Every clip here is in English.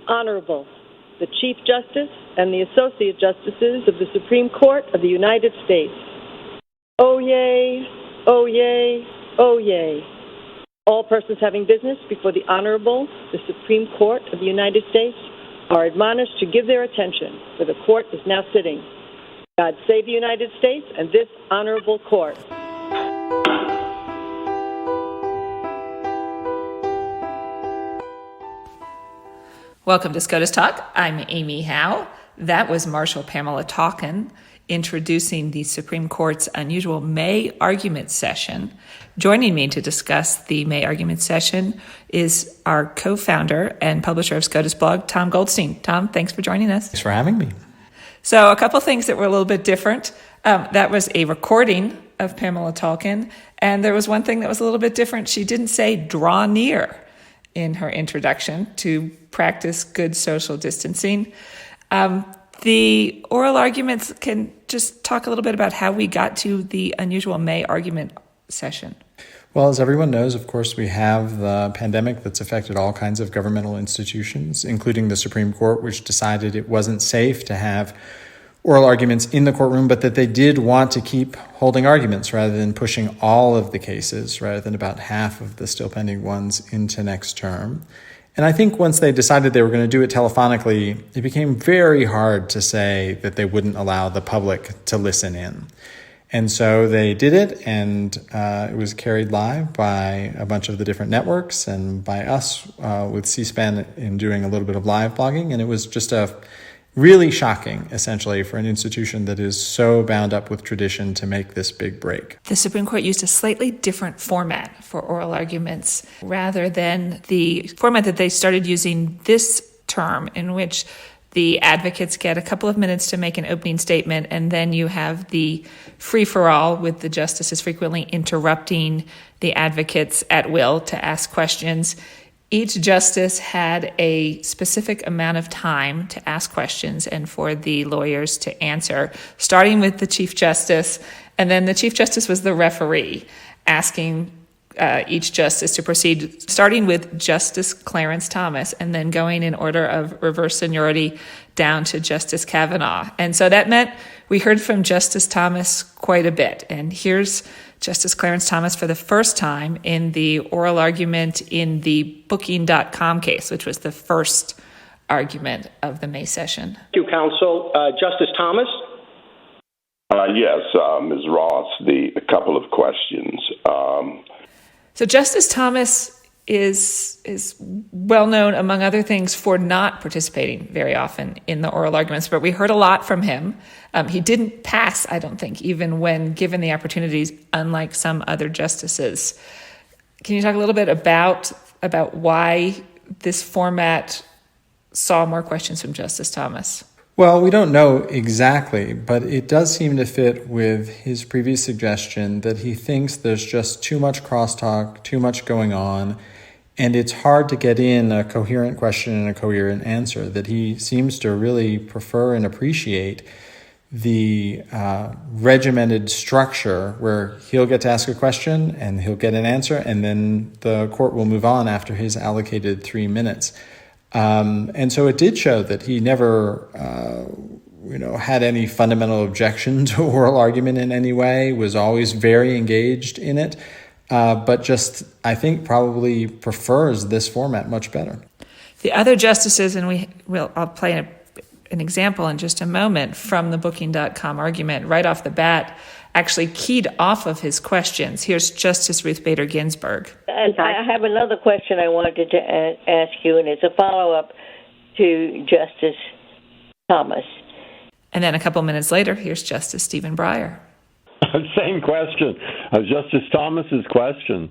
Honorable, the Chief Justice and the Associate Justices of the Supreme Court of the United States. Oyez, oyez, oyez. All persons having business before the Honorable, the Supreme Court of the United States, are admonished to give their attention, for the Court is now sitting. God save the United States and this Honorable Court. Welcome to SCOTUS Talk. I'm Amy Howe. That was Marshal Pamela Talkin introducing the Supreme Court's unusual May argument session. Joining me to discuss the May argument session is our co-founder and publisher of SCOTUSblog, Tom Goldstein. Tom, thanks for joining us. Thanks for having me. So a couple things that were a little bit different. That was a recording of Pamela Talkin, and there was one thing that was a little bit different. She didn't say draw near in her introduction to practice good social distancing. The oral arguments, can just talk a little bit about how we got to the unusual May argument session. Well, as everyone knows, of course, we have the pandemic that's affected all kinds of governmental institutions, including the Supreme Court, which decided it wasn't safe to have oral arguments in the courtroom, but that they did want to keep holding arguments rather than pushing all of the cases, rather than about half of the still pending ones into next term. And I think once they decided they were going to do it telephonically, it became very hard to say that they wouldn't allow the public to listen in. And so they did it, and it was carried live by a bunch of the different networks and by us with C-SPAN in doing a little bit of live blogging. And it was just really shocking, essentially, for an institution that is so bound up with tradition to make this big break. The Supreme Court used a slightly different format for oral arguments rather than the format that they started using this term, in which the advocates get a couple of minutes to make an opening statement, and then you have the free-for-all with the justices frequently interrupting the advocates at will to ask questions. Each justice had a specific amount of time to ask questions and for the lawyers to answer, starting with the Chief Justice, and then the Chief Justice was the referee, asking each justice to proceed, starting with Justice Clarence Thomas and then going in order of reverse seniority down to Justice Kavanaugh. And so that meant we heard from Justice Thomas quite a bit. And here's Justice Clarence Thomas for the first time in the oral argument in the Booking.com case, which was the first argument of the May session. Thank you, counsel. Justice Thomas? Yes, Ms. Ross, a couple of questions. So Justice Thomas is well known, among other things, for not participating very often in the oral arguments, but we heard a lot from him. He didn't pass, I don't think, even when given the opportunities, unlike some other justices. Can you talk a little bit about why this format saw more questions from Justice Thomas? Well, we don't know exactly, but it does seem to fit with his previous suggestion that he thinks there's just too much crosstalk, too much going on, and it's hard to get in a coherent question and a coherent answer, that he seems to really prefer and appreciate the regimented structure where he'll get to ask a question and he'll get an answer, and then the court will move on after his allocated 3 minutes. And so it did show that he never, had any fundamental objection to oral argument in any way, was always very engaged in it, but just, I think, probably prefers this format much better. The other justices, and I'll play an example in just a moment from the Booking.com argument right off the bat, actually keyed off of his questions. Here's Justice Ruth Bader Ginsburg. And I have another question I wanted to ask you, and it's a follow-up to Justice Thomas. And then a couple minutes later, here's Justice Stephen Breyer. Same question. Justice Thomas's question.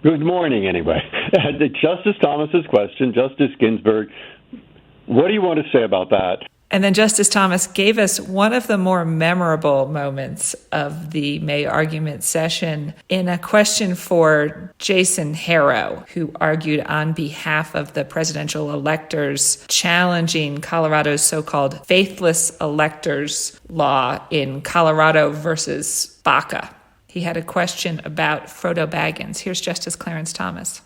Good morning, anyway. Justice Thomas's question, Justice Ginsburg, what do you want to say about that? And then Justice Thomas gave us one of the more memorable moments of the May argument session in a question for Jason Harrow, who argued on behalf of the presidential electors challenging Colorado's so-called faithless electors law in Colorado versus Baca. He had a question about Frodo Baggins. Here's Justice Clarence Thomas.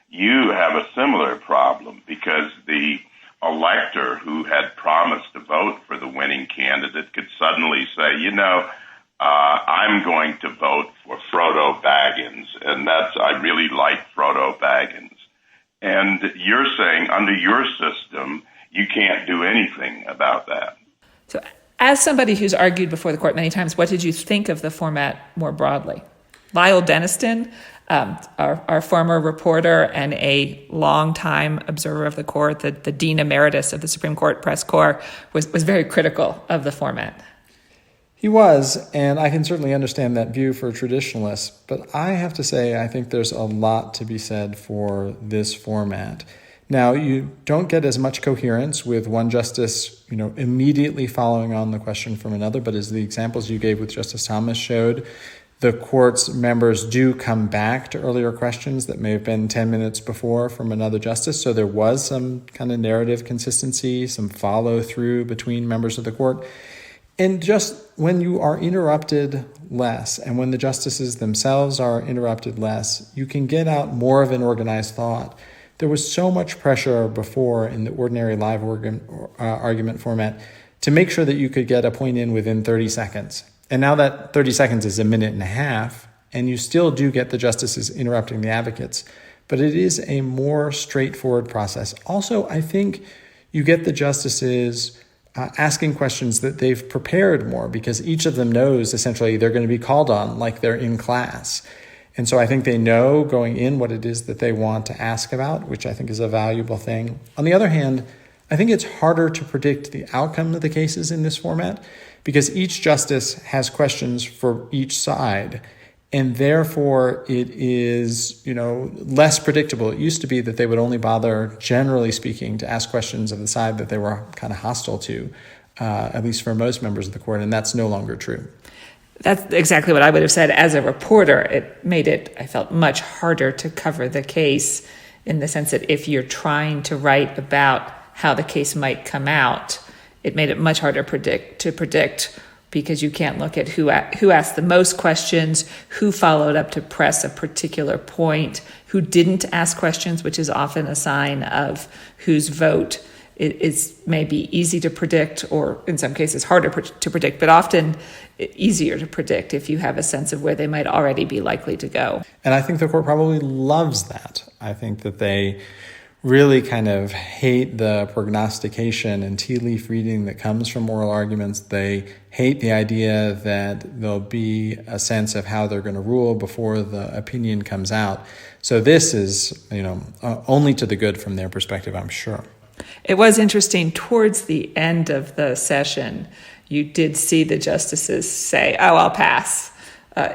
You have a similar problem because the elector who had promised to vote for the winning candidate could suddenly say, I'm going to vote for Frodo Baggins, and I really like Frodo Baggins. And you're saying under your system, you can't do anything about that. So as somebody who's argued before the court many times, what did you think of the format more broadly? Lyle Denniston, our former reporter and a longtime observer of the court, the Dean Emeritus of the Supreme Court Press Corps, was very critical of the format. He was, and I can certainly understand that view for traditionalists, but I have to say I think there's a lot to be said for this format. Now, you don't get as much coherence with one justice, immediately following on the question from another, but as the examples you gave with Justice Thomas showed, the court's members do come back to earlier questions that may have been 10 minutes before from another justice, so there was some kind of narrative consistency, some follow-through between members of the court. And just when you are interrupted less, and when the justices themselves are interrupted less, you can get out more of an organized thought. There was so much pressure before in the ordinary live argument format to make sure that you could get a point in within 30 seconds. And now that 30 seconds is a minute and a half, and you still do get the justices interrupting the advocates, but it is a more straightforward process. Also, I think you get the justices asking questions that they've prepared more because each of them knows essentially they're going to be called on like they're in class. And so I think they know going in what it is that they want to ask about, which I think is a valuable thing. On the other hand, I think it's harder to predict the outcome of the cases in this format because each justice has questions for each side. And therefore, it is, less predictable. It used to be that they would only bother, generally speaking, to ask questions of the side that they were kind of hostile to, at least for most members of the court, and that's no longer true. That's exactly what I would have said. As a reporter, it made it, I felt, much harder to cover the case in the sense that if you're trying to write about how the case might come out, it made it much harder to predict because you can't look at who asked the most questions, who followed up to press a particular point, who didn't ask questions, which is often a sign of whose vote is maybe easy to predict, or in some cases harder to predict, but often easier to predict if you have a sense of where they might already be likely to go. And I think the court probably loves that. I think that they really kind of hate the prognostication and tea leaf reading that comes from oral arguments. They hate the idea that there'll be a sense of how they're going to rule before the opinion comes out. So this is, only to the good from their perspective, I'm sure. It was interesting towards the end of the session, you did see the justices say, I'll pass,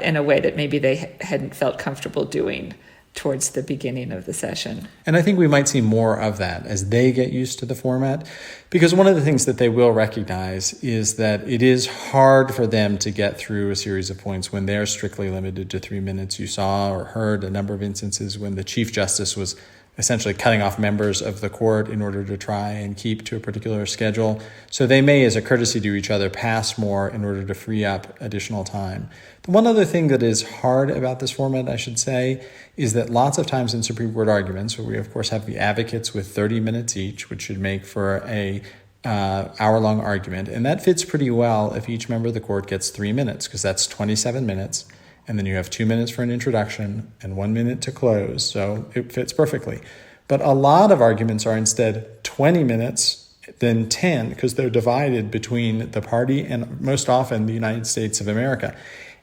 in a way that maybe they hadn't felt comfortable doing towards the beginning of the session. And I think we might see more of that as they get used to the format, because one of the things that they will recognize is that it is hard for them to get through a series of points when they're strictly limited to 3 minutes. You saw or heard a number of instances when the Chief Justice was essentially cutting off members of the court in order to try and keep to a particular schedule. So they may, as a courtesy to each other, pass more in order to free up additional time. The one other thing that is hard about this format, I should say, is that lots of times in Supreme Court arguments, where we of course have the advocates with 30 minutes each, which should make for a hour-long argument, and that fits pretty well if each member of the court gets 3 minutes, because that's 27 minutes. And then you have 2 minutes for an introduction and 1 minute to close. So it fits perfectly. But a lot of arguments are instead 20 minutes, then 10, because they're divided between the party and most often the United States of America.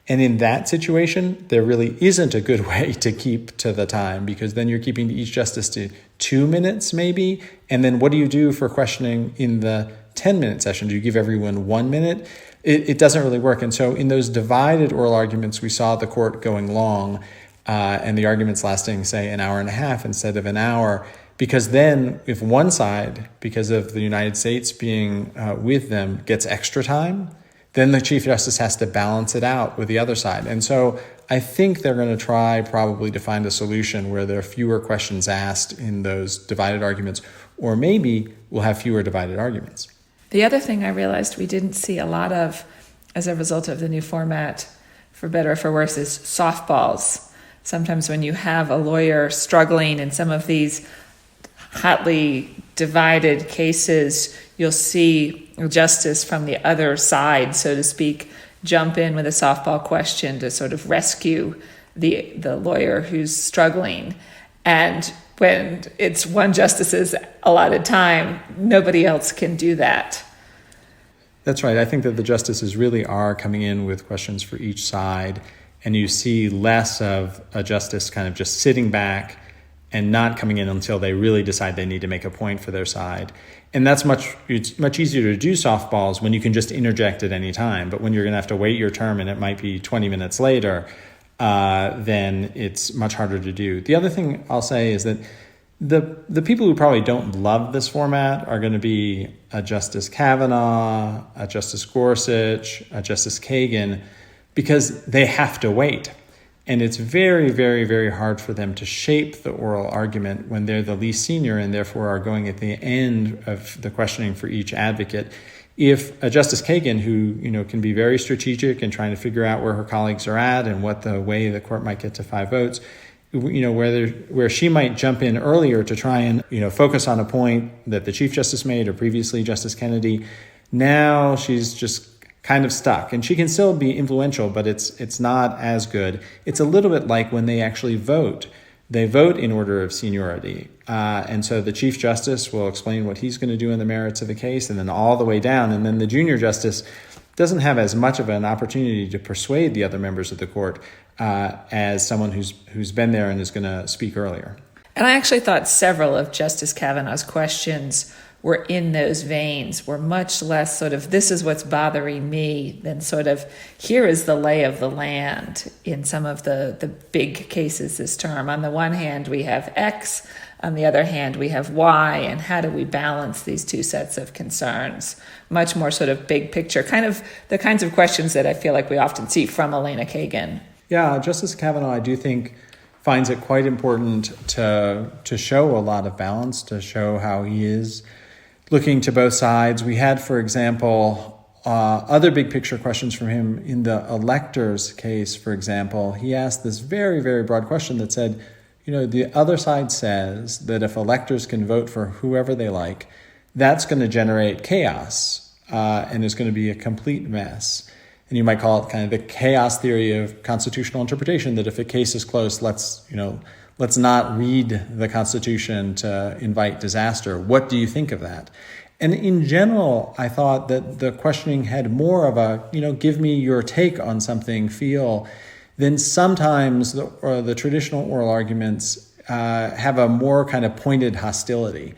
And in that situation, there really isn't a good way to keep to the time, because then you're keeping each justice to 2 minutes maybe. And then what do you do for questioning in the 10-minute session? Do you give everyone 1 minute? It doesn't really work. And so in those divided oral arguments, we saw the court going long and the arguments lasting, say, an hour and a half instead of an hour, because then if one side, because of the United States being with them, gets extra time, then the Chief Justice has to balance it out with the other side. And so I think they're going to try probably to find a solution where there are fewer questions asked in those divided arguments, or maybe we'll have fewer divided arguments. The other thing I realized we didn't see a lot of as a result of the new format, for better or for worse, is softballs. Sometimes when you have a lawyer struggling in some of these hotly divided cases, you'll see a justice from the other side, so to speak, jump in with a softball question to sort of rescue the lawyer who's struggling. And when it's one justice's allotted time, nobody else can do that. That's right. I think that the justices really are coming in with questions for each side, and you see less of a justice kind of just sitting back and not coming in until they really decide they need to make a point for their side. And it's much easier to do softballs when you can just interject at any time. But when you're going to have to wait your term and it might be 20 minutes later, then it's much harder to do. The other thing I'll say is that the people who probably don't love this format are going to be a Justice Kavanaugh, a Justice Gorsuch, a Justice Kagan, because they have to wait. And it's very, very, very hard for them to shape the oral argument when they're the least senior and therefore are going at the end of the questioning for each advocate. If a Justice Kagan, who can be very strategic and trying to figure out where her colleagues are at and what the way the court might get to 5 votes, where she might jump in earlier to try and focus on a point that the Chief Justice made or previously Justice Kennedy, now she's just kind of stuck. And she can still be influential, but it's not as good. It's a little bit like when they actually vote. They vote in order of seniority. And so the Chief Justice will explain what he's going to do in the merits of the case, and then all the way down. And then the junior justice doesn't have as much of an opportunity to persuade the other members of the court as someone who's been there and is going to speak earlier. And I actually thought several of Justice Kavanaugh's questions were in those veins, were much less sort of, this is what's bothering me, than sort of, here is the lay of the land in some of the big cases this term. On the one hand, we have X. On the other hand, we have Y. And how do we balance these two sets of concerns? Much more sort of big picture, kind of the kinds of questions that I feel like we often see from Elena Kagan. Yeah, Justice Kavanaugh, I do think, finds it quite important to show a lot of balance, to show how he is looking to both sides. We had, for example, other big picture questions from him in the electors case, for example. He asked this very, very broad question that said, the other side says that if electors can vote for whoever they like, that's going to generate chaos and is going to be a complete mess. And you might call it kind of the chaos theory of constitutional interpretation, that if a case is close, let's not read the Constitution to invite disaster. What do you think of that? And in general, I thought that the questioning had more of a, give me your take on something feel than sometimes the traditional oral arguments have a more kind of pointed hostility.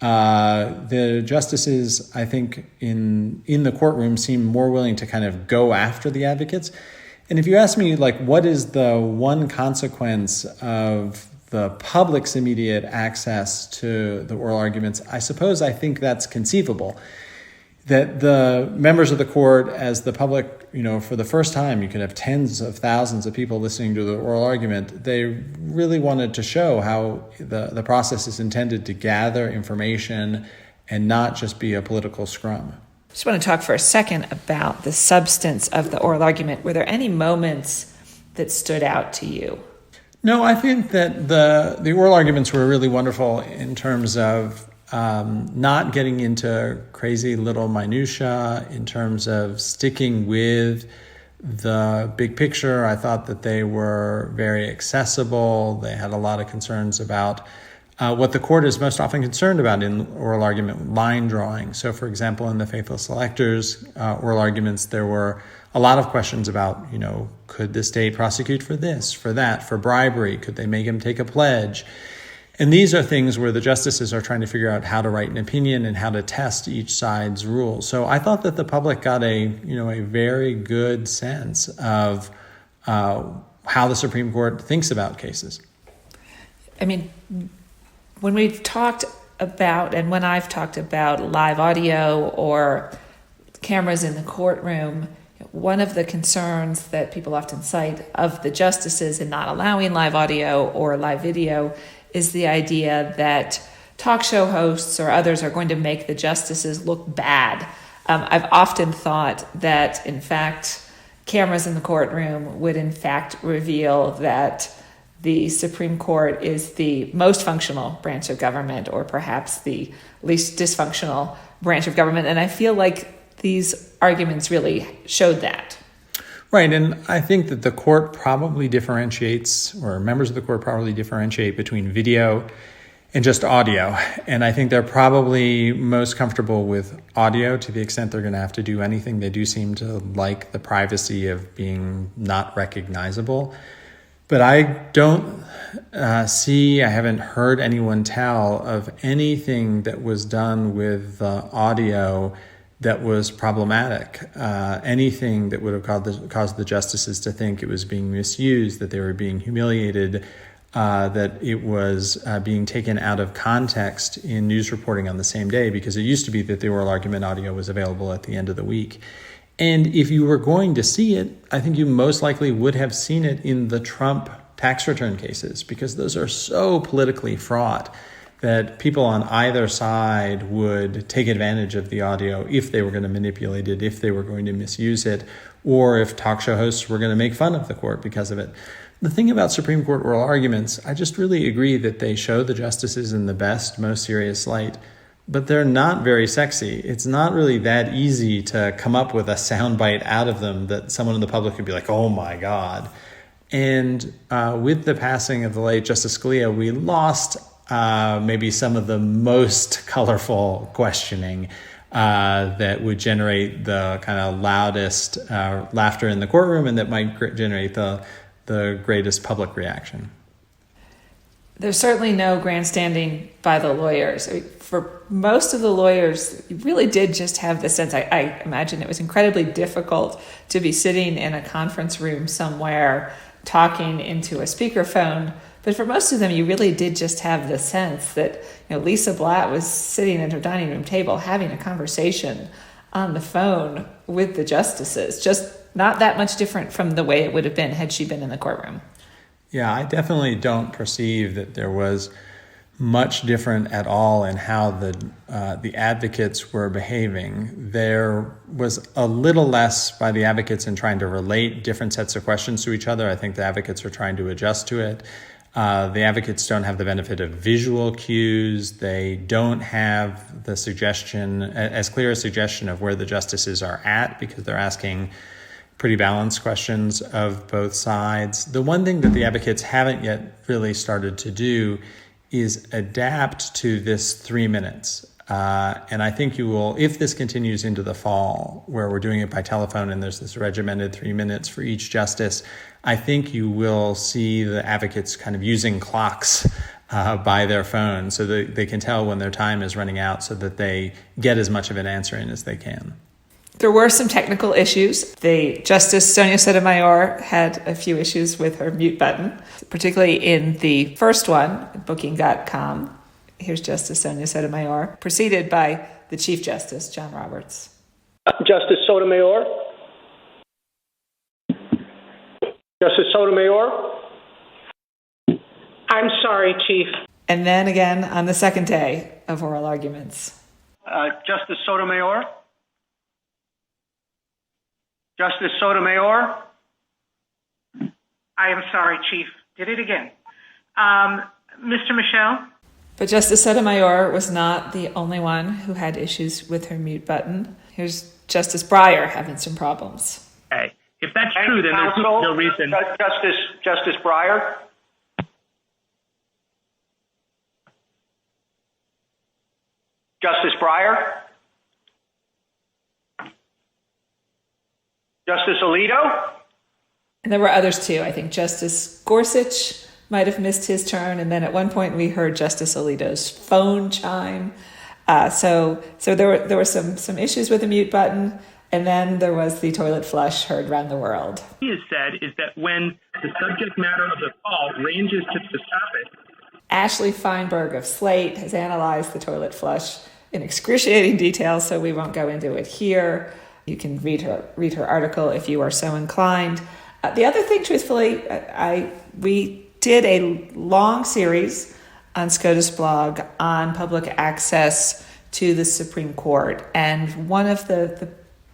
The justices, I think, in the courtroom seem more willing to kind of go after the advocates. And if you ask me, what is the one consequence of the public's immediate access to the oral arguments, I think that's conceivable. That the members of the court, as the public, for the first time, you could have tens of thousands of people listening to the oral argument. They really wanted to show how the process is intended to gather information and not just be a political scrum. I just want to talk for a second about the substance of the oral argument. Were there any moments that stood out to you? No, I think that the oral arguments were really wonderful in terms of not getting into crazy little minutia, in terms of sticking with the big picture. I thought that they were very accessible. They had a lot of concerns about what the court is most often concerned about in oral argument, line drawing. So, for example, in the faithless electors oral arguments, there were a lot of questions about, could the state prosecute for this, for that, for bribery? Could they make him take a pledge? And these are things where the justices are trying to figure out how to write an opinion and how to test each side's rules. So I thought that the public got a very good sense of how the Supreme Court thinks about cases. I mean, when we've talked about, and when I've talked about live audio or cameras in the courtroom, one of the concerns that people often cite of the justices in not allowing live audio or live video is the idea that talk show hosts or others are going to make the justices look bad. I've often thought that, in fact, cameras in the courtroom would, in fact, reveal that the Supreme Court is the most functional branch of government, or perhaps the least dysfunctional branch of government. And I feel like these arguments really showed that. Right, and I think that the court probably differentiates, or members of the court probably differentiate between video and just audio. And I think they're probably most comfortable with audio to the extent they're going to have to do anything. They do seem to like the privacy of being not recognizable. But I don't I haven't heard anyone tell of anything that was done with audio that was problematic, anything that would have caused the justices to think it was being misused, that they were being humiliated, that it was being taken out of context in news reporting on the same day, because it used to be that the oral argument audio was available at the end of the week. And if you were going to see it, I think you most likely would have seen it in the Trump tax return cases, because those are so politically fraught that people on either side would take advantage of the audio if they were going to manipulate it, if they were going to misuse it, or if talk show hosts were going to make fun of the court because of it. The thing about Supreme Court oral arguments, I just really agree that they show the justices in the best, most serious light, but they're not very sexy. It's not really that easy to come up with a soundbite out of them that someone in the public could be like, oh my God. And with the passing of the late Justice Scalia, we lost maybe some of the most colorful questioning that would generate the kind of loudest laughter in the courtroom, and that might generate the greatest public reaction. There's certainly no grandstanding by the lawyers. For most of the lawyers, you really did just have the sense, I imagine it was incredibly difficult to be sitting in a conference room somewhere talking into a speakerphone. But for most of them, you really did just have the sense that, Lisa Blatt was sitting at her dining room table having a conversation on the phone with the justices, just not that much different from the way it would have been had she been in the courtroom. Yeah, I definitely don't perceive that there was much different at all in how the advocates were behaving. There was a little less by the advocates in trying to relate different sets of questions to each other. I think the advocates were trying to adjust to it. The advocates don't have the benefit of visual cues. They don't have the suggestion, as clear a suggestion of where the justices are at, because they're asking pretty balanced questions of both sides. The one thing that the advocates haven't yet really started to do is adapt to this 3 minutes. And I think you will, if this continues into the fall, where we're doing it by telephone and there's this regimented 3 minutes for each justice, I think you will see the advocates kind of using clocks by their phone so that they can tell when their time is running out, so that they get as much of an answer in as they can. There were some technical issues. The Justice Sonia Sotomayor had a few issues with her mute button, particularly in the first one, Booking.com. Here's Justice Sonia Sotomayor, preceded by the Chief Justice, John Roberts. Justice Sotomayor? Justice Sotomayor? I'm sorry, Chief. And then again on the second day of oral arguments. Justice Sotomayor? Justice Sotomayor? I am sorry, Chief. Did it again. Mr. Michel? But Justice Sotomayor was not the only one who had issues with her mute button. Here's Justice Breyer having some problems. Okay. If that's true, then there's no reason. Justice Breyer? Justice Breyer? Justice Alito? And there were others too. I think Justice Gorsuch might have missed his turn. And then at one point we heard Justice Alito's phone chime. So there were some issues with the mute button. And then there was the toilet flush heard around the world. What he has said is that when the subject matter of the call ranges to the topic. Ashley Feinberg of Slate has analyzed the toilet flush in excruciating detail, so we won't go into it here. You can read her article if you are so inclined. The other thing, truthfully, we did a long series on SCOTUSblog on public access to the Supreme Court. And one of the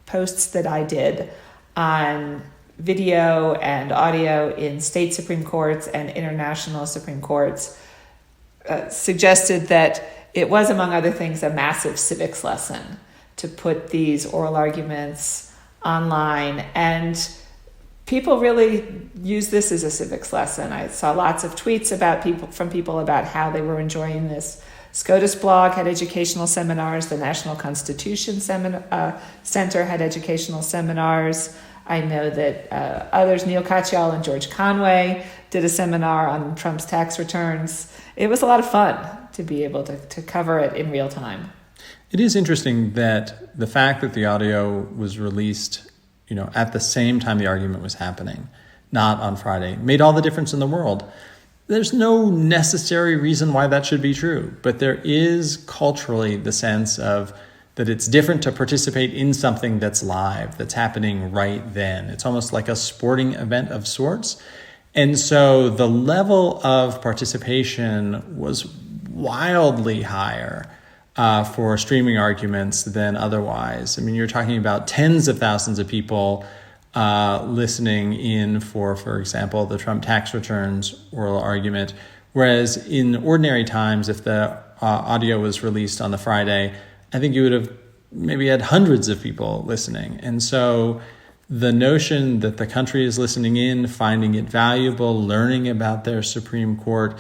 posts that I did on video and audio in state Supreme Courts and international Supreme Courts, suggested that it was, among other things, a massive civics lesson to put these oral arguments online. And people really use this as a civics lesson. I saw lots of tweets from people about how they were enjoying this. SCOTUSblog had educational seminars. The National Constitution Center had educational seminars. I know that others, Neil Katyal and George Conway, did a seminar on Trump's tax returns. It was a lot of fun to be able to cover it in real time. It is interesting that the fact that the audio was released, at the same time the argument was happening, not on Friday, made all the difference in the world. There's no necessary reason why that should be true, but there is culturally the sense of that it's different to participate in something that's live, that's happening right then. It's almost like a sporting event of sorts. And so the level of participation was wildly higher for streaming arguments than otherwise. I mean, you're talking about tens of thousands of people listening in for example, the Trump tax returns oral argument, whereas in ordinary times, if the audio was released on the Friday, I think you would have maybe had hundreds of people listening. And so the notion that the country is listening in, finding it valuable, learning about their Supreme Court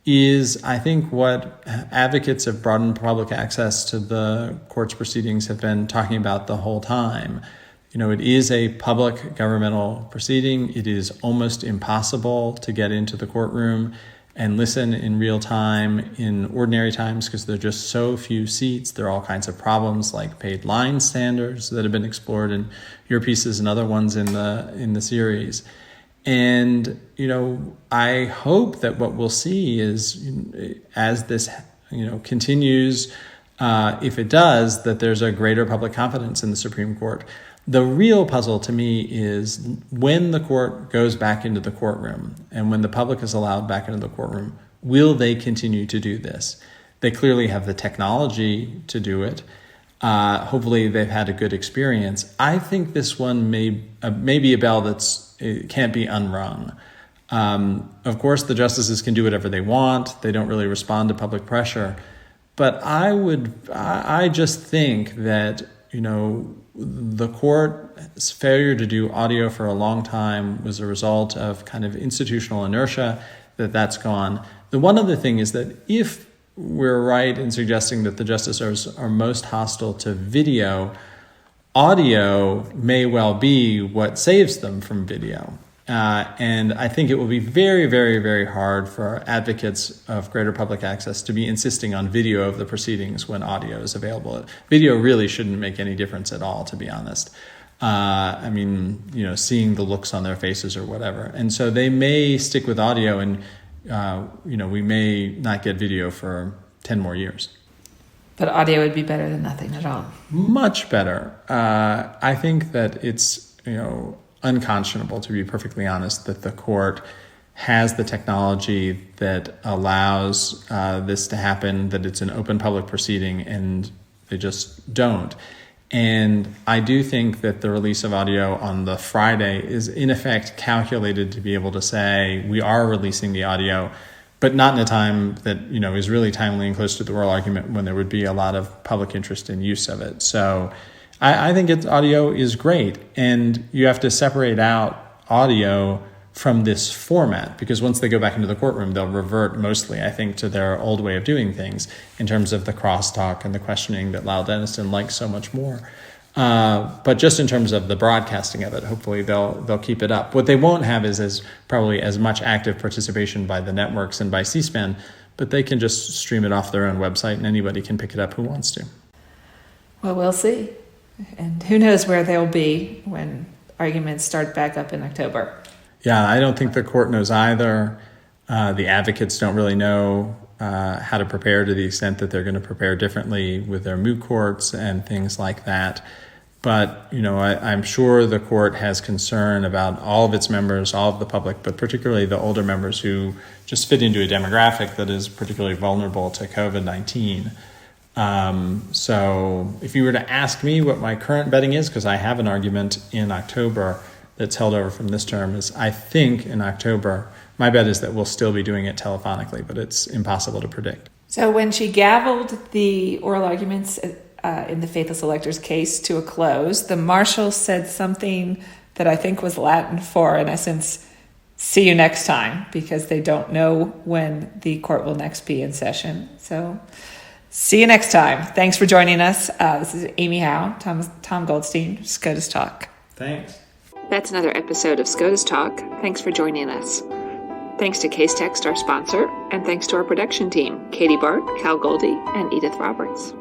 is, I think, what advocates of broadened public access to the court's proceedings have been talking about the whole time. It is a public governmental proceeding. It is almost impossible to get into the courtroom and listen in real time in ordinary times because there are just so few seats. There are all kinds of problems like paid line standards that have been explored in your pieces and other ones in the series. And, I hope that what we'll see is as this, continues, if it does, that there's a greater public confidence in the Supreme Court. The real puzzle to me is when the court goes back into the courtroom and when the public is allowed back into the courtroom, will they continue to do this? They clearly have the technology to do it. Hopefully they've had a good experience. I think this one may be a bell it can't be unrung. Of course, the justices can do whatever they want. They don't really respond to public pressure. But I just think that, the court's failure to do audio for a long time was a result of kind of institutional inertia, that's gone. The one other thing is that if we're right in suggesting that the justices are most hostile to video, audio may well be what saves them from video. And I think it will be very, very, very hard for advocates of greater public access to be insisting on video of the proceedings when audio is available. Video really shouldn't make any difference at all, to be honest. Seeing the looks on their faces or whatever. And so they may stick with audio and, we may not get video for 10 more years. But audio would be better than nothing at all. Much better. I think that it's, unconscionable, to be perfectly honest, that the court has the technology that allows this to happen, that it's an open public proceeding, and they just don't. And I do think that the release of audio on the Friday is in effect calculated to be able to say we are releasing the audio, but not in a time that, is really timely and close to the oral argument when there would be a lot of public interest in use of it. So I think audio is great, and you have to separate out audio from this format because once they go back into the courtroom, they'll revert mostly, I think, to their old way of doing things in terms of the crosstalk and the questioning that Lyle Denniston likes so much more. But just in terms of the broadcasting of it, hopefully they'll keep it up. What they won't have is probably as much active participation by the networks and by C-SPAN, but they can just stream it off their own website and anybody can pick it up who wants to. Well, we'll see. And who knows where they'll be when arguments start back up in October. Yeah, I don't think the court knows either. The advocates don't really know how to prepare to the extent that they're going to prepare differently with their moot courts and things like that. But, I'm sure the court has concern about all of its members, all of the public, but particularly the older members who just fit into a demographic that is particularly vulnerable to COVID-19. So if you were to ask me what my current betting is, because I have an argument in October, that's held over from this term is, I think, in October. My bet is that we'll still be doing it telephonically, but it's impossible to predict. So when she gavelled the oral arguments in the faithless electors case to a close, the marshal said something that I think was Latin for, in essence, see you next time, because they don't know when the court will next be in session. So see you next time. Thanks for joining us. This is Amy Howe, Tom Goldstein, SCOTUS Talk. Thanks. That's another episode of SCOTUS Talk. Thanks for joining us. Thanks to Case Text, our sponsor, and thanks to our production team, Katie Bart, Cal Goldie, and Edith Roberts.